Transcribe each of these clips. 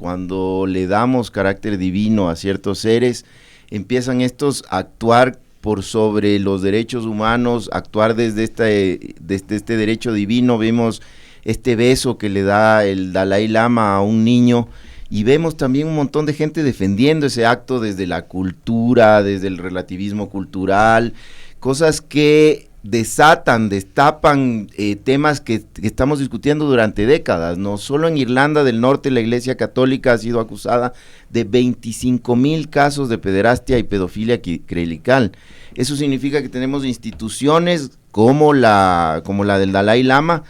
cuando le damos carácter divino a ciertos seres, empiezan estos a actuar por sobre los derechos humanos, actuar desde este derecho divino. Vemos este beso que le da el Dalai Lama a un niño, y vemos también un montón de gente defendiendo ese acto desde la cultura, desde el relativismo cultural, cosas que destapan temas que estamos discutiendo durante décadas, ¿no? Solo en Irlanda del Norte la Iglesia Católica ha sido acusada de 25,000 casos de pederastia y pedofilia clerical. Eso significa que tenemos instituciones como la del Dalai Lama,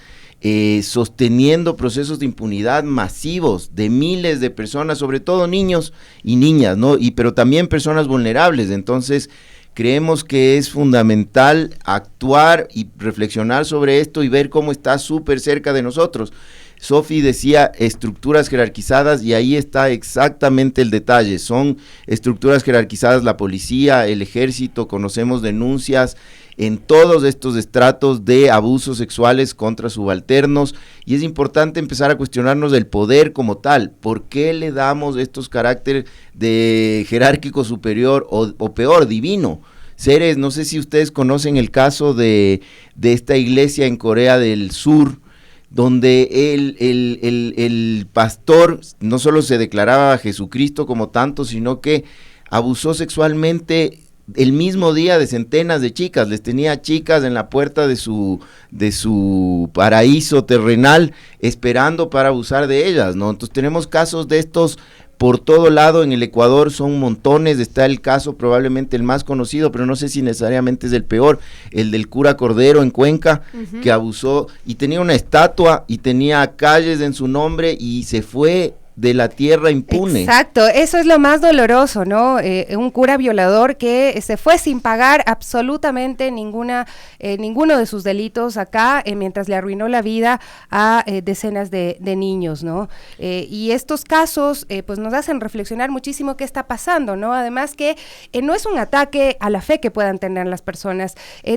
sosteniendo procesos de impunidad masivos de miles de personas, sobre todo niños y niñas, ¿no? Pero también personas vulnerables. Entonces, creemos que es fundamental actuar y reflexionar sobre esto y ver cómo está súper cerca de nosotros. Sofi decía estructuras jerarquizadas, y ahí está exactamente el detalle. Son estructuras jerarquizadas la policía, el ejército. Conocemos denuncias en todos estos estratos de abusos sexuales contra subalternos, y es importante empezar a cuestionarnos del poder como tal. ¿Por qué le damos estos caracteres de jerárquico superior o peor, divino? Seres, no sé si ustedes conocen el caso de esta iglesia en Corea del Sur, donde el pastor no solo se declaraba a Jesucristo como tanto, sino que abusó sexualmente el mismo día de centenas de chicas. Les tenía chicas en la puerta de su paraíso terrenal esperando para abusar de ellas, ¿no? Entonces tenemos casos de estos por todo lado. En el Ecuador son montones. Está el caso probablemente el más conocido, pero no sé si necesariamente es el peor, el del cura Cordero en Cuenca, que abusó y tenía una estatua y tenía calles en su nombre y se fue de la tierra impune. Exacto, eso es lo más doloroso, ¿no? Un cura violador que se fue sin pagar absolutamente ninguno de sus delitos acá, mientras le arruinó la vida a decenas de niños, ¿no? Y estos casos pues nos hacen reflexionar muchísimo qué está pasando, ¿no? Además que no es un ataque a la fe que puedan tener las personas.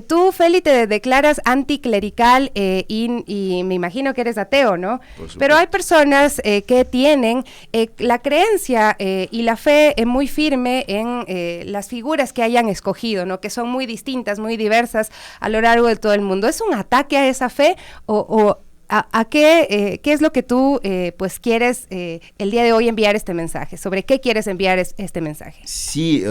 Tú, Feli, te declaras anticlerical y me imagino que eres ateo, ¿no? Pero hay personas que tienen la creencia y la fe muy firme en las figuras que hayan escogido, ¿no? Que son muy distintas, muy diversas a lo largo de todo el mundo. ¿Es un ataque a esa fe o a qué es lo que tú pues quieres el día de hoy enviar este mensaje? ¿Sobre qué quieres enviar este mensaje? Sí,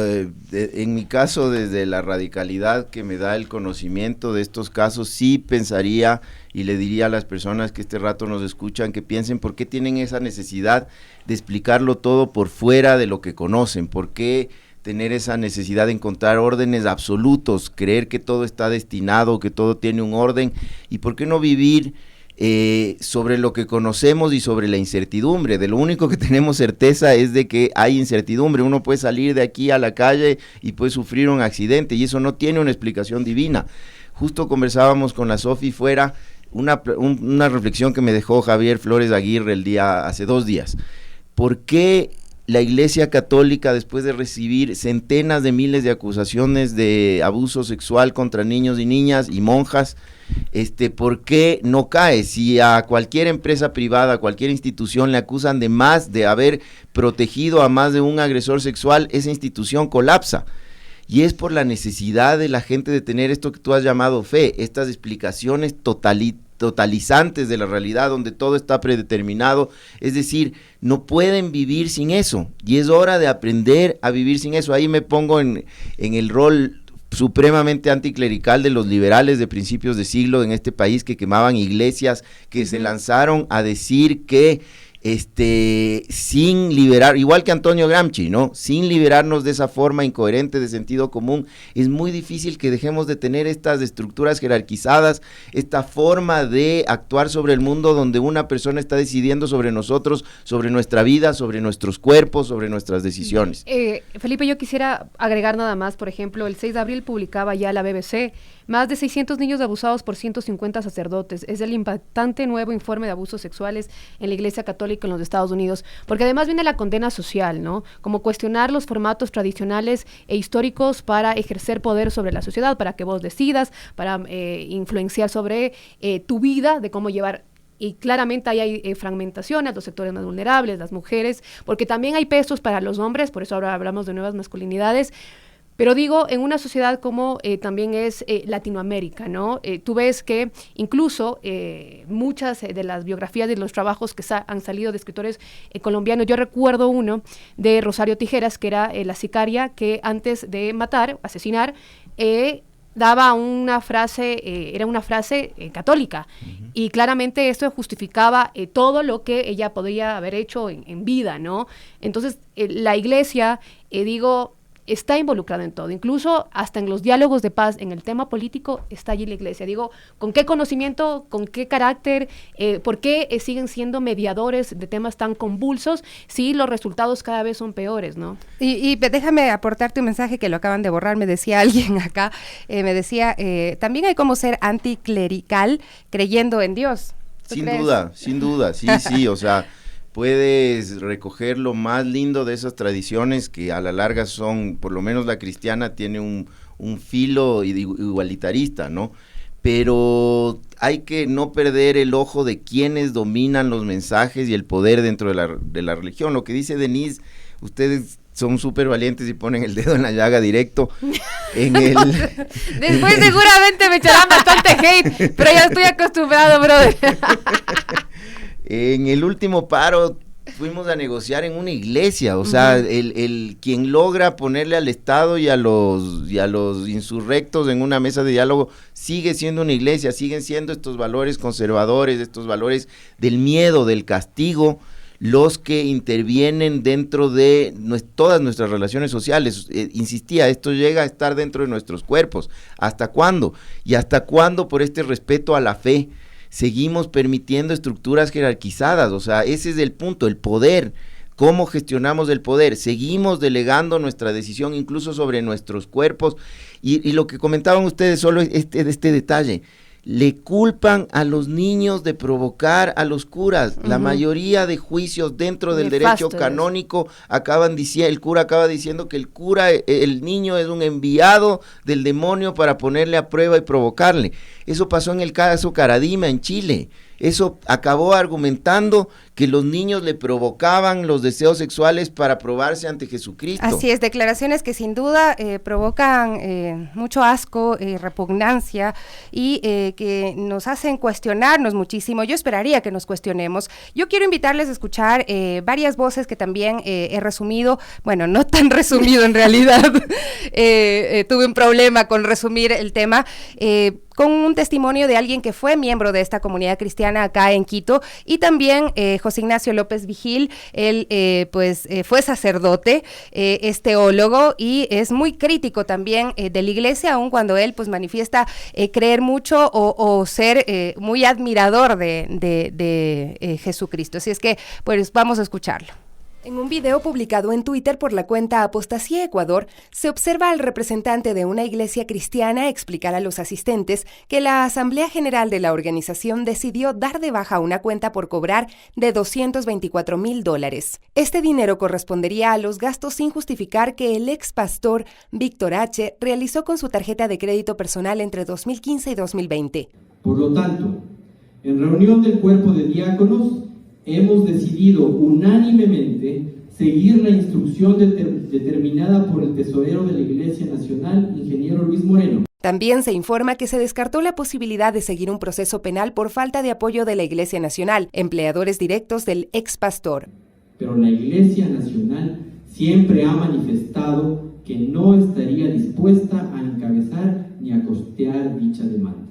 en mi caso, desde la radicalidad que me da el conocimiento de estos casos, sí pensaría y le diría a las personas que este rato nos escuchan que piensen por qué tienen esa necesidad de explicarlo todo por fuera de lo que conocen, por qué tener esa necesidad de encontrar órdenes absolutos, creer que todo está destinado, que todo tiene un orden, y por qué no vivir sobre lo que conocemos y sobre la incertidumbre. De lo único que tenemos certeza es de que hay incertidumbre. Uno puede salir de aquí a la calle y puede sufrir un accidente, y eso no tiene una explicación divina. Justo conversábamos con la Sofi fuera, una reflexión que me dejó Javier Flores Aguirre hace 2 días. ¿Por qué la Iglesia Católica, después de recibir centenas de miles de acusaciones de abuso sexual contra niños y niñas y monjas, por qué no cae? Si a cualquier empresa privada, a cualquier institución le acusan de haber protegido a más de un agresor sexual, esa institución colapsa. Y es por la necesidad de la gente de tener esto que tú has llamado fe, estas explicaciones totalizantes de la realidad, donde todo está predeterminado. Es decir, no pueden vivir sin eso, y es hora de aprender a vivir sin eso. Ahí me pongo en el rol supremamente anticlerical de los liberales de principios de siglo en este país, que quemaban iglesias, que se lanzaron a decir que sin liberar, igual que Antonio Gramsci, ¿no? Sin liberarnos de esa forma incoherente de sentido común, es muy difícil que dejemos de tener estas estructuras jerarquizadas, esta forma de actuar sobre el mundo donde una persona está decidiendo sobre nosotros, sobre nuestra vida, sobre nuestros cuerpos, sobre nuestras decisiones. Felipe, yo quisiera agregar nada más. Por ejemplo, el 6 de abril publicaba ya la BBC más de 600 niños abusados por 150 sacerdotes. Es el impactante nuevo informe de abusos sexuales en la Iglesia Católica en los Estados Unidos, porque además viene la condena social, ¿no? Como cuestionar los formatos tradicionales e históricos para ejercer poder sobre la sociedad, para que vos decidas, para influenciar sobre tu vida, de cómo llevar y claramente ahí hay fragmentaciones, los sectores más vulnerables, las mujeres, porque también hay pesos para los hombres, por eso ahora hablamos de nuevas masculinidades. Pero digo, en una sociedad como también es Latinoamérica, ¿no? Tú ves que incluso muchas de las biografías de los trabajos que han salido de escritores colombianos, yo recuerdo uno de Rosario Tijeras, que era la sicaria que antes de asesinar, daba una frase, era una frase católica, y claramente esto justificaba todo lo que ella podría haber hecho en vida, ¿no? Entonces, la iglesia, está involucrada en todo, incluso hasta en los diálogos de paz, en el tema político, está allí la iglesia. Digo, ¿con qué conocimiento, con qué carácter, por qué siguen siendo mediadores de temas tan convulsos si los resultados cada vez son peores, ¿no? Y déjame aportarte un mensaje que lo acaban de borrar, me decía alguien acá, me decía, también hay como ser anticlerical creyendo en Dios. Sin duda, sí, o sea, puedes recoger lo más lindo de esas tradiciones que a la larga son, por lo menos la cristiana tiene un filo igualitarista, ¿no? Pero hay que no perder el ojo de quienes dominan los mensajes y el poder dentro de la religión. Lo que dice Denise, ustedes son súper valientes y ponen el dedo en la llaga directo. Después seguramente me echarán bastante hate, pero ya estoy acostumbrado, brother. En el último paro fuimos a negociar en una iglesia, o sea, quien logra ponerle al Estado y a los insurrectos en una mesa de diálogo sigue siendo una iglesia, siguen siendo estos valores conservadores, estos valores del miedo, del castigo, los que intervienen dentro de todas nuestras relaciones sociales. Insistía, esto llega a estar dentro de nuestros cuerpos. ¿Hasta cuándo? Y hasta cuándo por este respeto a la fe seguimos permitiendo estructuras jerarquizadas. O sea, ese es el punto, el poder. ¿Cómo gestionamos el poder? Seguimos delegando nuestra decisión incluso sobre nuestros cuerpos. Y lo que comentaban ustedes, solo este detalle, le culpan a los niños de provocar a los curas. La mayoría de juicios dentro del derecho canónico el cura acaba diciendo que el niño es un enviado del demonio para ponerle a prueba y provocarle. Eso pasó en el caso Caradima en Chile. Eso acabó argumentando que los niños le provocaban los deseos sexuales para probarse ante Jesucristo. Así es, declaraciones que sin duda provocan mucho asco, repugnancia y que nos hacen cuestionarnos muchísimo. Yo esperaría que nos cuestionemos. Yo quiero invitarles a escuchar varias voces que también he resumido, bueno, no tan resumido en realidad, tuve un problema con resumir el tema, con un testimonio de alguien que fue miembro de esta comunidad cristiana acá en Quito, y también José Ignacio López Vigil. Él fue sacerdote, es teólogo y es muy crítico también de la iglesia, aun cuando él pues manifiesta creer mucho o ser muy admirador de Jesucristo. Así es que pues vamos a escucharlo. En un video publicado en Twitter por la cuenta Apostasía Ecuador, se observa al representante de una iglesia cristiana explicar a los asistentes que la Asamblea General de la organización decidió dar de baja una cuenta por cobrar de $224,000. Este dinero correspondería a los gastos sin justificar que el ex pastor Víctor H. realizó con su tarjeta de crédito personal entre 2015 y 2020. Por lo tanto, en reunión del cuerpo de diáconos, hemos decidido unánimemente seguir la instrucción determinada por el tesorero de la Iglesia Nacional, ingeniero Luis Moreno. También se informa que se descartó la posibilidad de seguir un proceso penal por falta de apoyo de la Iglesia Nacional, empleadores directos del ex pastor. Pero la Iglesia Nacional siempre ha manifestado que no estaría dispuesta a encabezar ni a costear dicha demanda.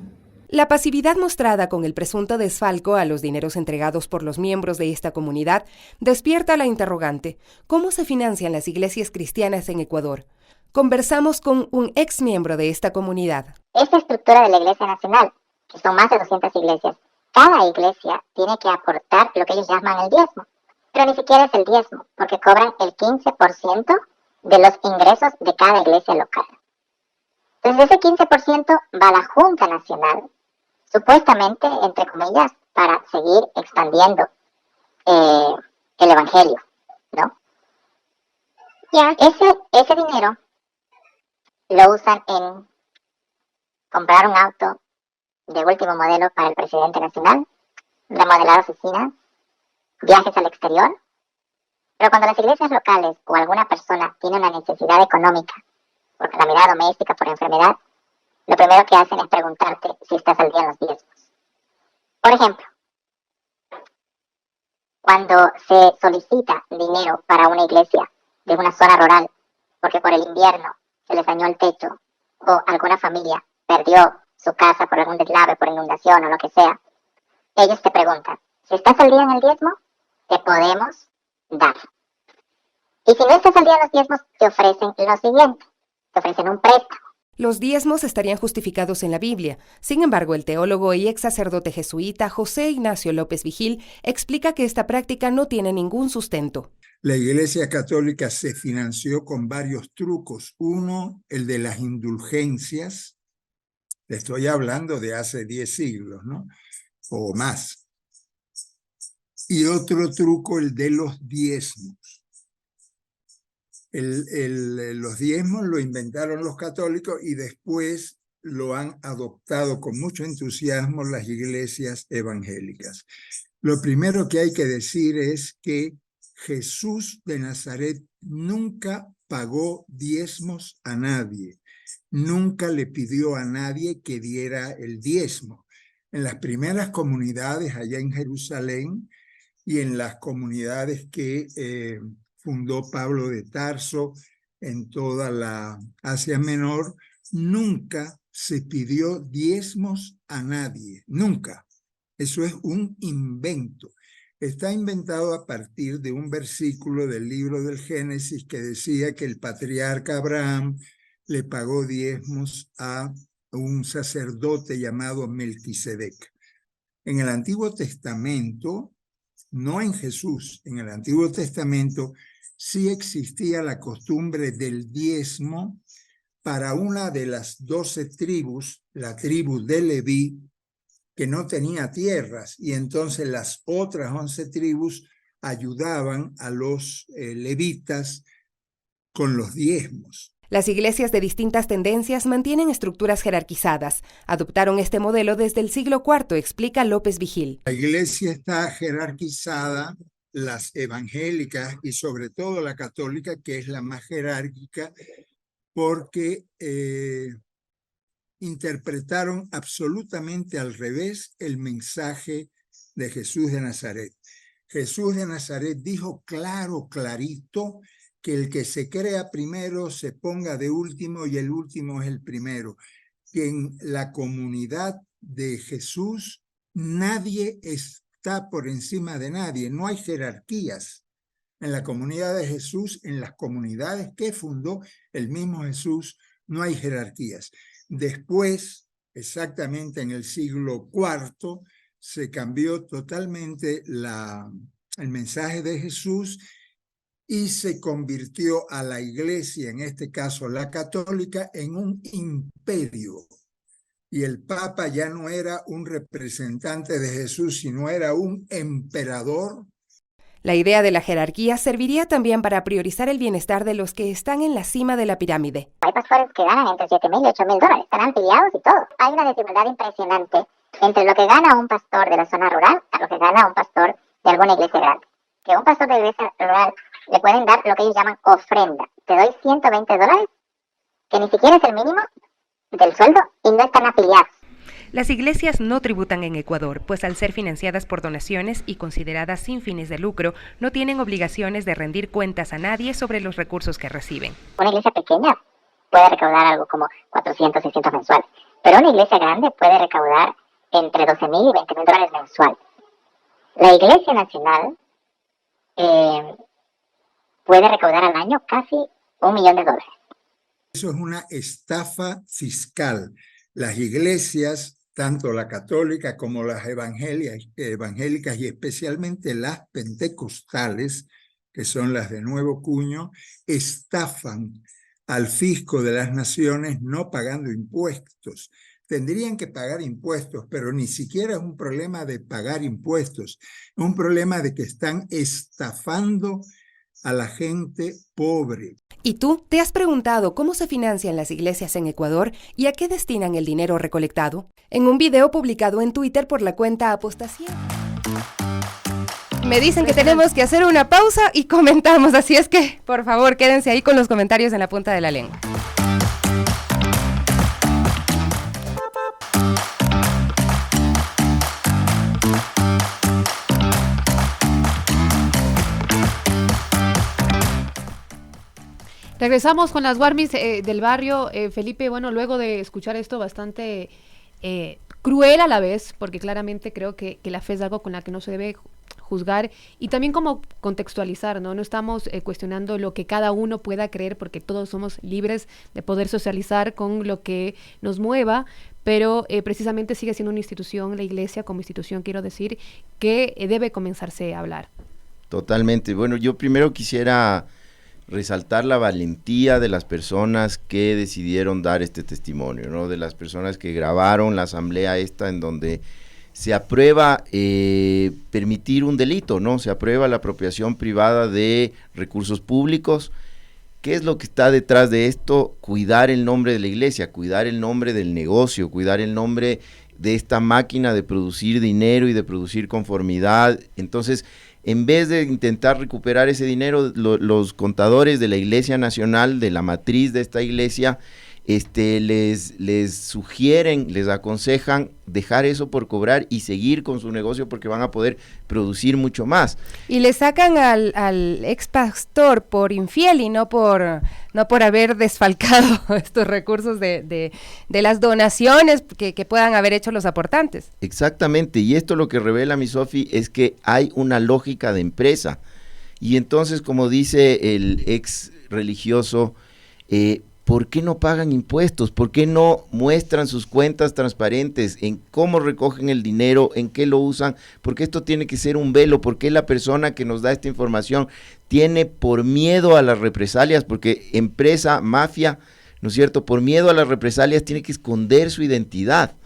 La pasividad mostrada con el presunto desfalco a los dineros entregados por los miembros de esta comunidad despierta la interrogante: ¿cómo se financian las iglesias cristianas en Ecuador? Conversamos con un ex miembro de esta comunidad. Esta estructura de la Iglesia Nacional, que son más de 200 iglesias, cada iglesia tiene que aportar lo que ellos llaman el diezmo, pero ni siquiera es el diezmo, porque cobran el 15% de los ingresos de cada iglesia local. Entonces ese 15% va a la Junta Nacional, supuestamente, entre comillas, para seguir expandiendo el evangelio, ¿no? Ya, ese dinero lo usan en comprar un auto de último modelo para el presidente nacional, remodelar oficinas, viajes al exterior. Pero cuando las iglesias locales o alguna persona tiene una necesidad económica, por calamidad doméstica, por enfermedad, lo primero que hacen es preguntarte si estás al día en los diezmos. Por ejemplo, cuando se solicita dinero para una iglesia de una zona rural, porque por el invierno se les dañó el techo, o alguna familia perdió su casa por algún deslave, por inundación o lo que sea, ellos te preguntan, si estás al día en el diezmo, te podemos dar. Y si no estás al día en los diezmos, te ofrecen lo siguiente, te ofrecen un préstamo. Los diezmos estarían justificados en la Biblia. Sin embargo, el teólogo y ex sacerdote jesuita José Ignacio López Vigil explica que esta práctica no tiene ningún sustento. La Iglesia Católica se financió con varios trucos. Uno, el de las indulgencias. Le estoy hablando de hace 10 siglos, ¿no? O más. Y otro truco, el de los diezmos. Los diezmos lo inventaron los católicos y después lo han adoptado con mucho entusiasmo las iglesias evangélicas. Lo primero que hay que decir es que Jesús de Nazaret nunca pagó diezmos a nadie, nunca le pidió a nadie que diera el diezmo. En las primeras comunidades allá en Jerusalén y en las comunidades que fundó Pablo de Tarso en toda la Asia Menor, nunca se pidió diezmos a nadie, nunca. Eso es un invento. Está inventado a partir de un versículo del libro del Génesis que decía que el patriarca Abraham le pagó diezmos a un sacerdote llamado Melquisedec. En el Antiguo Testamento, no en Jesús, en el Antiguo Testamento sí existía la costumbre del diezmo para una de las 12 tribus, la tribu de Leví, que no tenía tierras, y entonces las otras 11 tribus ayudaban a los levitas con los diezmos. Las iglesias de distintas tendencias mantienen estructuras jerarquizadas. Adoptaron este modelo desde el siglo IV, explica López Vigil. La iglesia está jerarquizada, las evangélicas y sobre todo la católica, que es la más jerárquica, porque interpretaron absolutamente al revés el mensaje de Jesús de Nazaret. Jesús de Nazaret dijo clarito, que el que se crea primero se ponga de último y el último es el primero. Que en la comunidad de Jesús nadie está por encima de nadie, no hay jerarquías. En la comunidad de Jesús, en las comunidades que fundó el mismo Jesús, no hay jerarquías. Después, exactamente en el siglo IV, se cambió totalmente el mensaje de Jesús y se convirtió a la iglesia, en este caso la católica, en un imperio. Y el Papa ya no era un representante de Jesús, sino era un emperador. La idea de la jerarquía serviría también para priorizar el bienestar de los que están en la cima de la pirámide. Hay pastores que ganan entre $7,000 y $8,000, están afiliados y todo. Hay una desigualdad impresionante entre lo que gana un pastor de la zona rural a lo que gana un pastor de alguna iglesia grande. Que un pastor de iglesia rural le pueden dar lo que ellos llaman ofrenda. Te doy $120, que ni siquiera es el mínimo del sueldo y no están afiliados. Las iglesias no tributan en Ecuador, pues al ser financiadas por donaciones y consideradas sin fines de lucro, no tienen obligaciones de rendir cuentas a nadie sobre los recursos que reciben. Una iglesia pequeña puede recaudar algo como 400, 600 mensuales, pero una iglesia grande puede recaudar entre $12,000 y $20,000 mensuales. La Iglesia Nacional puede recaudar al año casi $1 millón. Eso es una estafa fiscal. Las iglesias, tanto la católica como las evangélicas y especialmente las pentecostales, que son las de nuevo cuño, estafan al fisco de las naciones no pagando impuestos. Tendrían que pagar impuestos, pero ni siquiera es un problema de pagar impuestos, es un problema de que están estafando a la gente pobre. ¿Y tú te has preguntado cómo se financian las iglesias en Ecuador y a qué destinan el dinero recolectado? En un video publicado en Twitter por la cuenta Apostasía. Me dicen que tenemos que hacer una pausa y comentamos, así es que, por favor, quédense ahí con los comentarios en la punta de la lengua. Regresamos con las Warmis del barrio. Felipe, bueno, luego de escuchar esto bastante cruel a la vez, porque claramente creo que la fe es algo con la que no se debe juzgar, y también como contextualizar, ¿no? No estamos cuestionando lo que cada uno pueda creer, porque todos somos libres de poder socializar con lo que nos mueva, pero precisamente sigue siendo una institución, la iglesia como institución, quiero decir, que debe comenzarse a hablar. Totalmente. Bueno, yo primero quisiera resaltar la valentía de las personas que decidieron dar este testimonio, ¿no? De las personas que grabaron la asamblea esta en donde se aprueba permitir un delito, ¿no? Se aprueba la apropiación privada de recursos públicos. ¿Qué es lo que está detrás de esto? Cuidar el nombre de la iglesia, cuidar el nombre del negocio, cuidar el nombre de esta máquina de producir dinero y de producir conformidad. Entonces, en vez de intentar recuperar ese dinero, los contadores de la Iglesia Nacional, de la matriz de esta iglesia, les sugieren, les aconsejan dejar eso por cobrar y seguir con su negocio porque van a poder producir mucho más. Y le sacan al ex pastor por infiel y no por haber desfalcado estos recursos de las donaciones que puedan haber hecho los aportantes. Exactamente, y esto lo que revela, mi Sofi, es que hay una lógica de empresa. Y entonces, como dice el ex religioso, ¿por qué no pagan impuestos? ¿Por qué no muestran sus cuentas transparentes en cómo recogen el dinero, en qué lo usan? Porque esto tiene que ser un velo. ¿Por qué la persona que nos da esta información tiene por miedo a las represalias? Porque empresa, mafia, ¿no es cierto? Por miedo a las represalias tiene que esconder su identidad.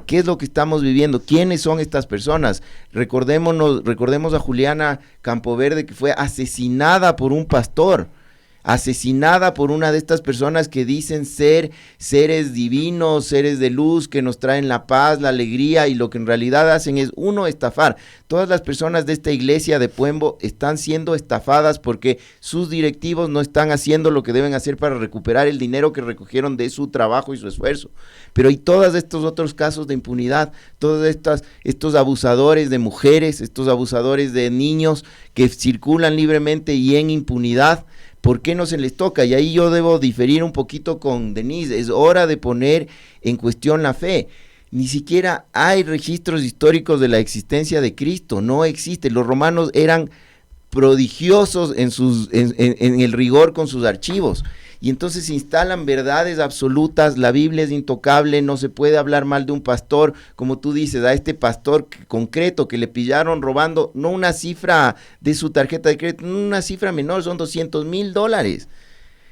¿Qué es lo que estamos viviendo? ¿Quiénes son estas personas? Recordemos a Juliana Campoverde, que fue asesinada por un pastor, asesinada por una de estas personas que dicen ser seres divinos, seres de luz, que nos traen la paz, la alegría, y lo que en realidad hacen es, uno, estafar. Todas las personas de esta iglesia de Puembo están siendo estafadas porque sus directivos no están haciendo lo que deben hacer para recuperar el dinero que recogieron de su trabajo y su esfuerzo. Pero hay todos estos otros casos de impunidad, todos estos abusadores de mujeres, estos abusadores de niños que circulan libremente y en impunidad. ¿Por qué no se les toca? Y ahí yo debo diferir un poquito con Denise. Es hora de poner en cuestión la fe. Ni siquiera hay registros históricos de la existencia de Cristo. No existe. Los romanos eran prodigiosos en el rigor con sus archivos. Y entonces se instalan verdades absolutas, la Biblia es intocable, no se puede hablar mal de un pastor, como tú dices, a este pastor concreto que le pillaron robando, no una cifra de su tarjeta de crédito, no una cifra menor, son $200,000.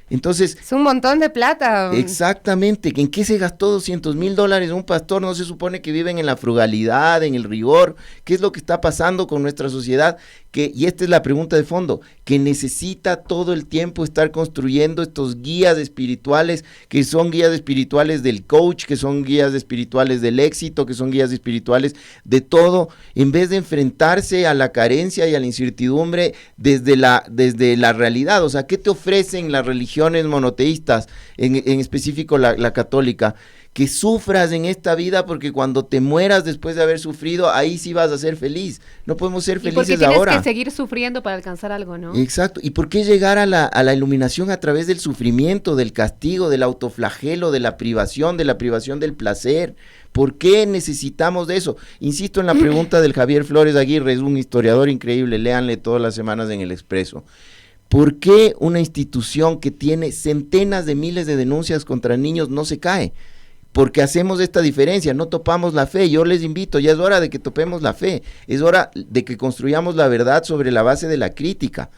Entonces, es un montón de plata. Exactamente. ¿En qué se gastó $200,000 un pastor? No se supone que viven en la frugalidad, en el rigor. ¿Qué es lo que está pasando con nuestra sociedad? Y esta es la pregunta de fondo, que necesita todo el tiempo estar construyendo estos guías espirituales, que son guías espirituales del coach, que son guías espirituales del éxito, que son guías espirituales de todo, en vez de enfrentarse a la carencia y a la incertidumbre desde la realidad. O sea, ¿qué te ofrecen las religiones monoteístas, en específico la católica? Que sufras en esta vida, porque cuando te mueras después de haber sufrido, ahí sí vas a ser feliz. No podemos ser felices ahora. Porque tienes que seguir sufriendo para alcanzar algo, ¿no? Exacto. ¿Y por qué llegar a la iluminación a través del sufrimiento, del castigo, del autoflagelo, de la privación del placer? ¿Por qué necesitamos de eso? Insisto en la pregunta del Javier Flores Aguirre, es un historiador increíble, léanle todas las semanas en El Expreso. ¿Por qué una institución que tiene centenas de miles de denuncias contra niños no se cae? Porque hacemos esta diferencia, no topamos la fe. Yo les invito, ya es hora de que topemos la fe, es hora de que construyamos la verdad sobre la base de la crítica,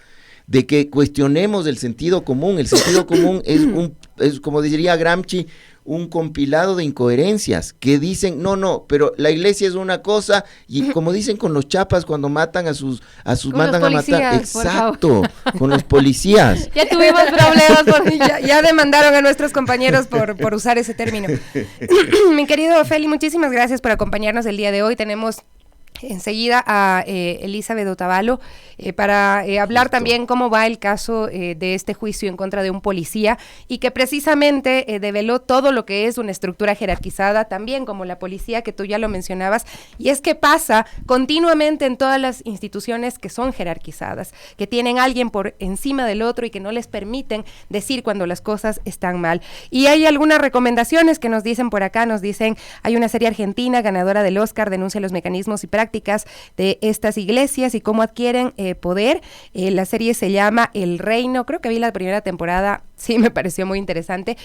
de que cuestionemos el sentido común. El sentido común es, como diría Gramsci, un compilado de incoherencias que dicen, no, pero la iglesia es una cosa, y como dicen con los chapas cuando matan a sus mandan a matar, exacto, con los policías. Ya tuvimos problemas, ya demandaron a nuestros compañeros por usar ese término. Mi querido Feli, muchísimas gracias por acompañarnos el día de hoy. Tenemos enseguida a Elizabeth Otavalo para hablar también cómo va el caso de este juicio en contra de un policía y que precisamente develó todo lo que es una estructura jerarquizada, también como la policía, que tú ya lo mencionabas, y es que pasa continuamente en todas las instituciones que son jerarquizadas, que tienen a alguien por encima del otro y que no les permiten decir cuando las cosas están mal. Y hay algunas recomendaciones que nos dicen por acá, nos dicen, hay una serie argentina ganadora del Oscar, denuncia los mecanismos y prácticas de estas iglesias y cómo adquieren poder. La serie se llama El Reino, creo que vi la primera temporada, sí me pareció muy interesante.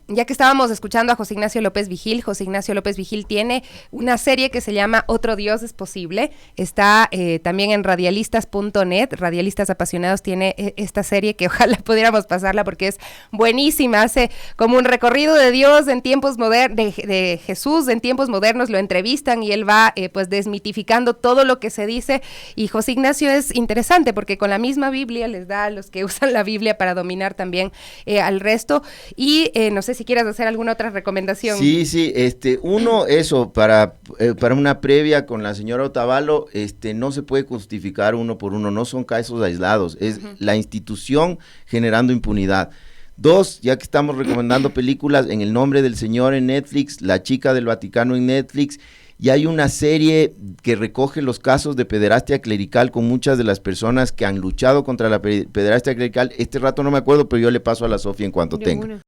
Ya que estábamos escuchando a José Ignacio López Vigil, José Ignacio López Vigil tiene una serie que se llama Otro Dios es Posible, está también en radialistas.net, Radialistas Apasionados tiene esta serie que ojalá pudiéramos pasarla porque es buenísima, hace como un recorrido de Dios en tiempos modernos, de Jesús en tiempos modernos, lo entrevistan y él va pues desmitificando todo lo que se dice, y José Ignacio es interesante porque con la misma Biblia les da a los que usan la Biblia para dominar también al resto, y no sé si quieres hacer alguna otra recomendación. Sí, uno, eso, para una previa con la señora Otavalo, no se puede justificar uno por uno, no son casos aislados, es la institución generando impunidad. Dos, ya que estamos recomendando películas, En el Nombre del Señor en Netflix, La Chica del Vaticano en Netflix, y hay una serie que recoge los casos de pederastia clerical con muchas de las personas que han luchado contra la pederastia clerical. Este rato no me acuerdo, pero yo le paso a la Sofía en cuanto tenga.